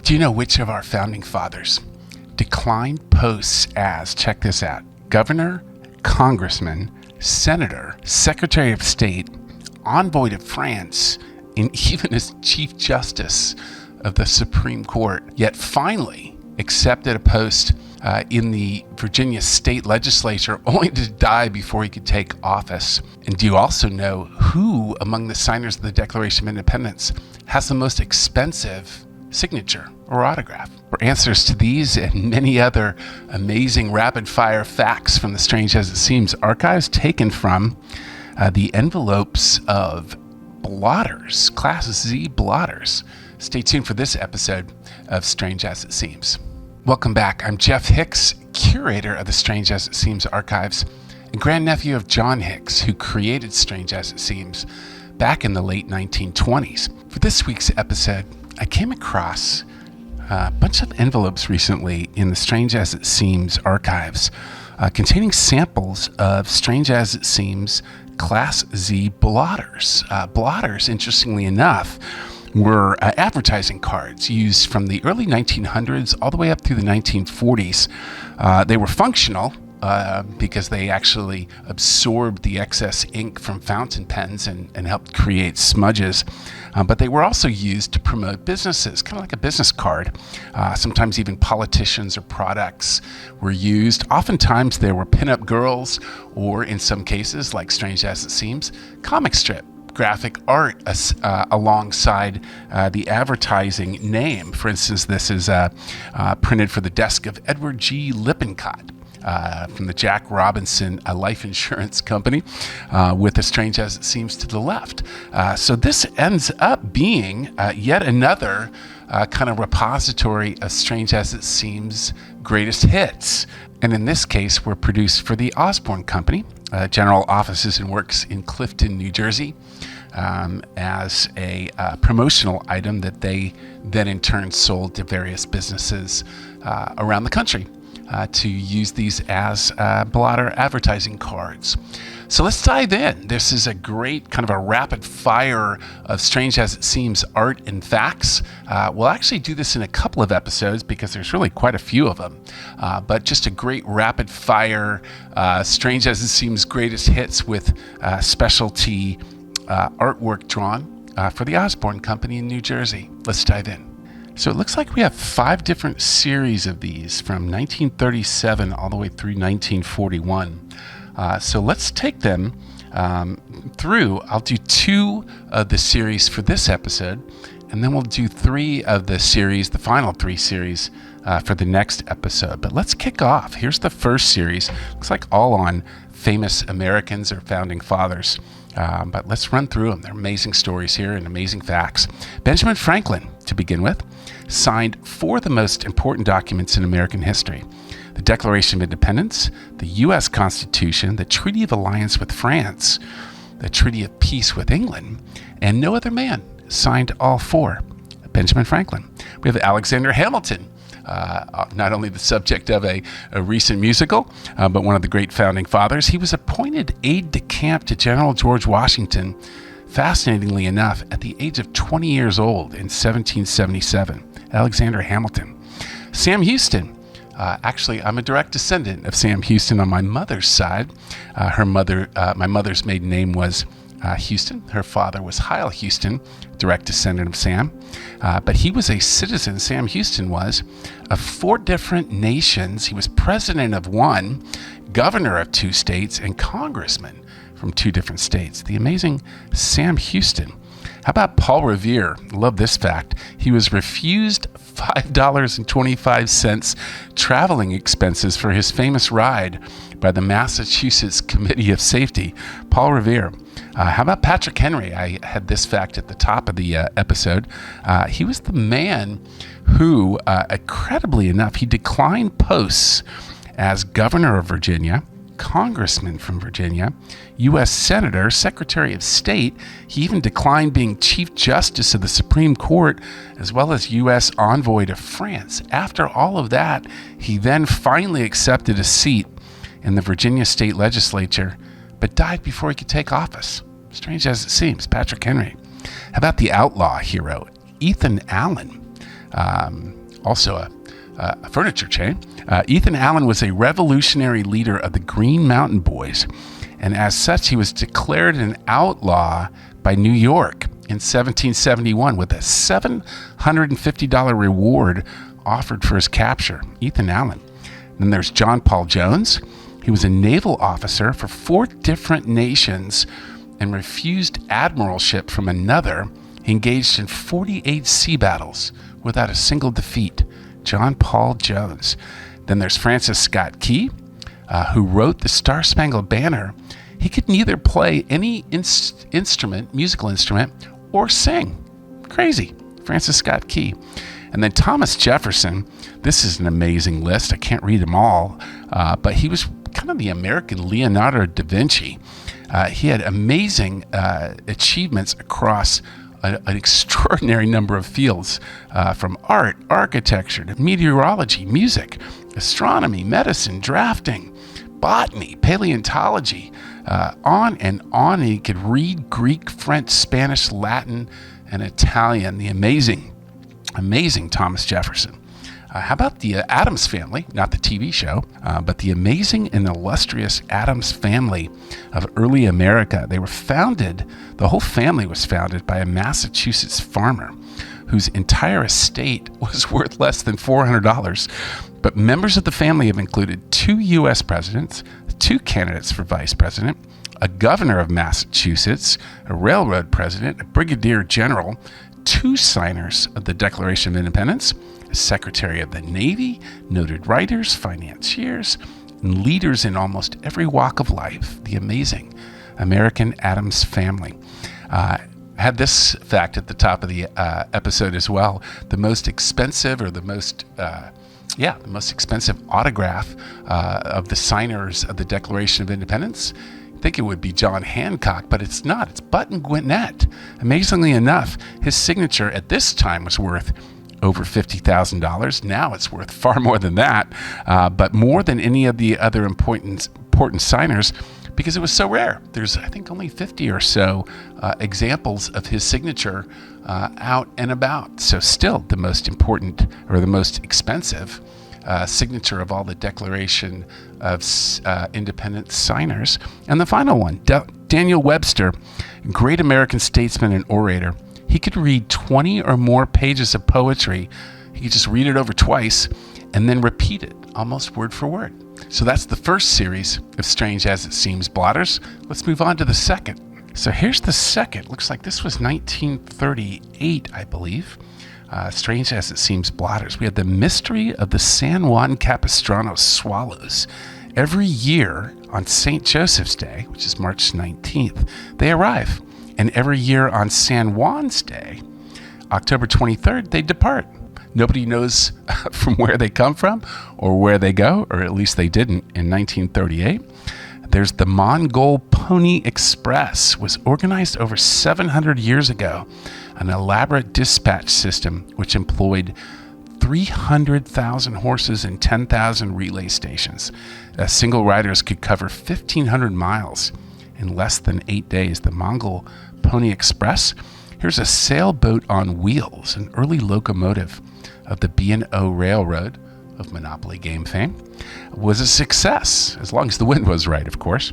Do you know which of our founding fathers declined posts as, check this out, governor, congressman, senator, secretary of state, envoy to France, and even as chief justice of the Supreme Court, yet finally accepted a post in the Virginia state legislature only to die before he could take office? And do you also know who among the signers of the Declaration of Independence has the most expensive signature or autograph? For answers to these and many other amazing rapid-fire facts from the Strange as It Seems archives taken from the envelopes of Blotters, Class Z Blotters. Stay tuned for this episode of Strange as It Seems. Welcome back. I'm Jeff Hicks, curator of the Strange as It Seems archives and grandnephew of John Hicks, who created Strange as It Seems back in the late 1920s. For this week's episode, I came across a bunch of envelopes recently in the Strange as It Seems archives containing samples of Strange as It Seems Class Z Blotters. Blotters, interestingly enough, were advertising cards used from the early 1900s all the way up through the 1940s. They were functional because they actually absorbed the excess ink from fountain pens and helped create smudges. But they were also used to promote businesses, kind of like a business card. Sometimes even politicians or products were used. Oftentimes there were pinup girls, or in some cases, like Strange as It Seems, comic strip graphic art alongside the advertising name. For instance, this is printed for the desk of Edward G. Lippincott from the Jack Robinson Life Insurance Company, with the Strange as It Seems to the left. So this ends up being yet another kind of repository of Strange as It Seems greatest hits. And in this case, were produced for the Osborne Company, general offices and works in Clifton, New Jersey, as a promotional item that they then in turn sold to various businesses around the country to use these as blotter advertising cards. So let's dive in. This is a great kind of a rapid fire of Strange as It Seems art and facts. We'll actually do this in a couple of episodes because there's really quite a few of them. But just a great rapid fire Strange as It Seems greatest hits with specialty artwork drawn for the Osborne Company in New Jersey. Let's dive in. So it looks like we have 5 different series of these from 1937 all the way through 1941. So let's take them through. I'll do 2 of the series for this episode, and then we'll do 3 of the series, the final 3 series, for the next episode. But let's kick off. Here's the first series. Looks like all on famous Americans or founding fathers. But let's run through them. They're amazing stories here and amazing facts. Benjamin Franklin, to begin with, signed 4 of the most important documents in American history: the Declaration of Independence, the U.S. Constitution, the Treaty of Alliance with France, the Treaty of Peace with England, and no other man signed all 4. Benjamin Franklin. We have Alexander Hamilton, not only the subject of a recent musical, but one of the great founding fathers. He was appointed aide-de-camp to General George Washington, fascinatingly enough, at the age of 20 years old in 1777. Alexander Hamilton. Sam Houston. Actually, I'm a direct descendant of Sam Houston on my mother's side. My mother's maiden name was Houston. Her father was Hyle Houston, direct descendant of Sam. But he was a citizen, Sam Houston was, of 4 different nations. He was president of 1, governor of 2 states, and congressman from 2 different states. The amazing Sam Houston. How about Paul Revere? Love this fact. He was refused $5.25 traveling expenses for his famous ride by the Massachusetts Committee of Safety. Paul Revere. How about Patrick Henry? I had this fact at the top of the episode. He was the man who, incredibly enough, he declined posts as governor of Virginia, congressman from Virginia, U.S. Senator, Secretary of State. He even declined being Chief Justice of the Supreme Court, as well as U.S. envoy to France. After all of that, he then finally accepted a seat in the Virginia state legislature, but died before he could take office. Strange as it seems, Patrick Henry. How about the outlaw hero, Ethan Allen? also a furniture chain. Ethan Allen was a revolutionary leader of the Green Mountain Boys, and as such, he was declared an outlaw by New York in 1771 with a $750 reward offered for his capture. Ethan Allen. Then there's John Paul Jones. He was a naval officer for 4 different nations and refused admiralship from another. He engaged in 48 sea battles without a single defeat. John Paul Jones. Then there's Francis Scott Key, who wrote the Star-Spangled Banner. He could neither play any musical instrument, or sing. Crazy. Francis Scott Key. And then Thomas Jefferson. This is an amazing list. I can't read them all, but he was kind of the American Leonardo da Vinci. He had amazing achievements across an extraordinary number of fields, from art, architecture, to meteorology, music, astronomy, medicine, drafting, botany, paleontology, on and on. He could read Greek, French, Spanish, Latin, and Italian. The amazing Thomas Jefferson. How about the Addams Family, not the TV show, but the amazing and illustrious Addams Family of early America? They were founded, the whole family was founded by a Massachusetts farmer whose entire estate was worth less than $400. But members of the family have included 2 U.S. presidents, 2 candidates for vice president, a governor of Massachusetts, a railroad president, a brigadier general, 2 signers of the Declaration of Independence, a secretary of the Navy, noted writers, financiers, and leaders in almost every walk of life. The amazing American Addams Family. Had this fact at the top of the episode as well. The most expensive, or the most expensive autograph of the signers of the Declaration of Independence. I think it would be John Hancock, but it's not. It's Button Gwinnett. Amazingly enough, his signature at this time was worth over $50,000. Now it's worth far more than that, but more than any of the other important signers, because it was so rare. There's, I think, only 50 or so examples of his signature out and about. So still the most important, or the most expensive signature of all the Declaration of Independence signers. And the final one, Daniel Webster, great American statesman and orator. He could read 20 or more pages of poetry. He could just read it over twice and then repeat it almost word for word. So that's the first series of Strange as It Seems Blotters. Let's move on to the second. So here's the second. Looks like this was 1938, I believe. Strange as It Seems Blotters. We had the mystery of the San Juan Capistrano swallows. Every year on St. Joseph's Day, which is March 19th, they arrive. And every year on San Juan's Day, October 23rd, they depart. Nobody knows from where they come from or where they go, or at least they didn't in 1938. There's the Mongol Pony Express, was organized over 700 years ago, an elaborate dispatch system which employed 300,000 horses and 10,000 relay stations. Single riders could cover 1,500 miles in less than 8 days. The Mongol Pony Express. Here's a sailboat on wheels, an early locomotive of the B&O Railroad of Monopoly game fame. Was a success, as long as the wind was right, of course.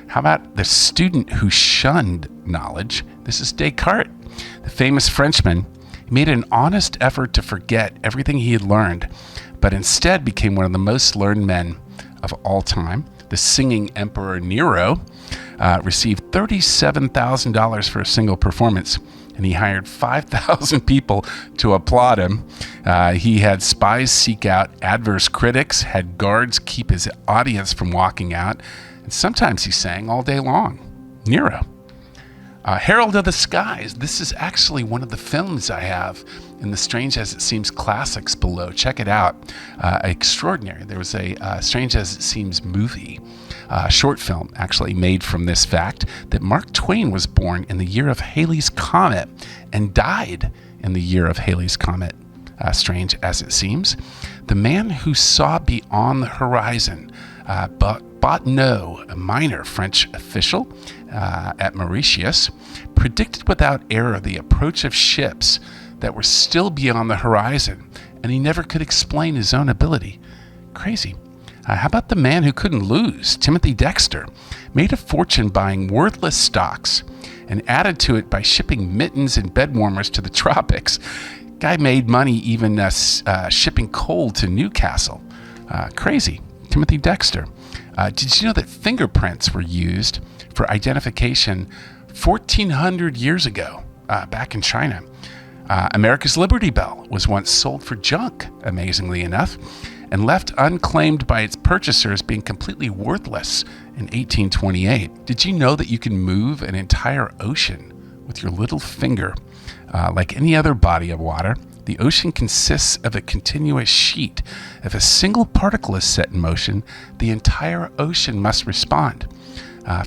How about the student who shunned knowledge? This is Descartes, the famous Frenchman. He made an honest effort to forget everything he had learned, but instead became one of the most learned men of all time. The singing Emperor Nero received $37,000 for a single performance, and he hired 5,000 people to applaud him. He had spies seek out adverse critics, had guards keep his audience from walking out, and sometimes he sang all day long. Nero. Herald of the Skies. This is actually one of the films I have in the Strange as It Seems classics below. Check it out. Extraordinary. There was a Strange as It Seems movie, short film actually made from this fact that Mark Twain was born in the year of Halley's Comet and died in the year of Halley's Comet. Strange as it seems. The man who saw beyond the horizon, Botneau, a minor French official at Mauritius, predicted without error the approach of ships that were still beyond the horizon, and he never could explain his own ability. Crazy. How about the man who couldn't lose, Timothy Dexter? Made a fortune buying worthless stocks and added to it by shipping mittens and bed warmers to the tropics. Guy made money even shipping coal to Newcastle. Crazy. Timothy Dexter. Did you know that fingerprints were used for identification 1,400 years ago back in China? America's Liberty Bell was once sold for junk, amazingly enough, and left unclaimed by its purchasers, being completely worthless in 1828. Did you know that you can move an entire ocean with your little finger? Like any other body of water, the ocean consists of a continuous sheet. If a single particle is set in motion, the entire ocean must respond.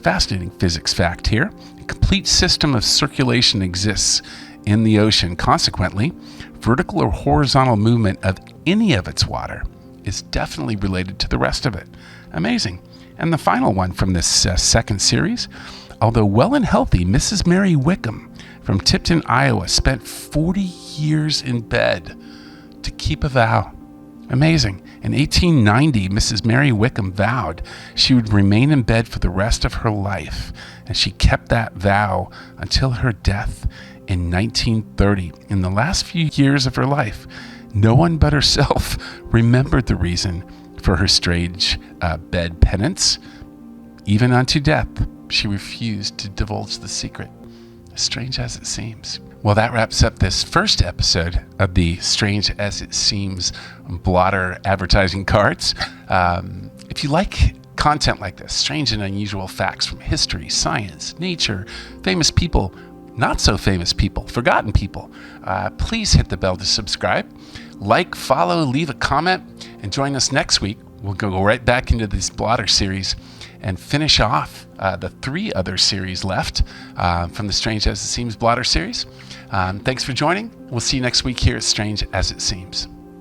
Fascinating physics fact here. A complete system of circulation exists in the ocean. Consequently, vertical or horizontal movement of any of its water is definitely related to the rest of it. Amazing. And the final one from this second series, although well and healthy, Mrs. Mary Wickham from Tipton, Iowa, spent 40 years in bed to keep a vow. Amazing. In 1890, Mrs. Mary Wickham vowed she would remain in bed for the rest of her life, and she kept that vow until her death in 1930. In the last few years of her life, no one but herself remembered the reason for her strange bed penance. Even unto death, she refused to divulge the secret. As strange as it seems. Well, that wraps up this first episode of the Strange as It Seems Blotter advertising cards. If you like content like this, strange and unusual facts from history, science, nature, famous people, not so famous people, forgotten people, please hit the bell to subscribe. Like, follow, leave a comment, and join us next week. We'll go right back into this Blotter series and finish off the 3 other series left from the Strange as It Seems Blotter series. Thanks for joining. We'll see you next week here at Strange as It Seems.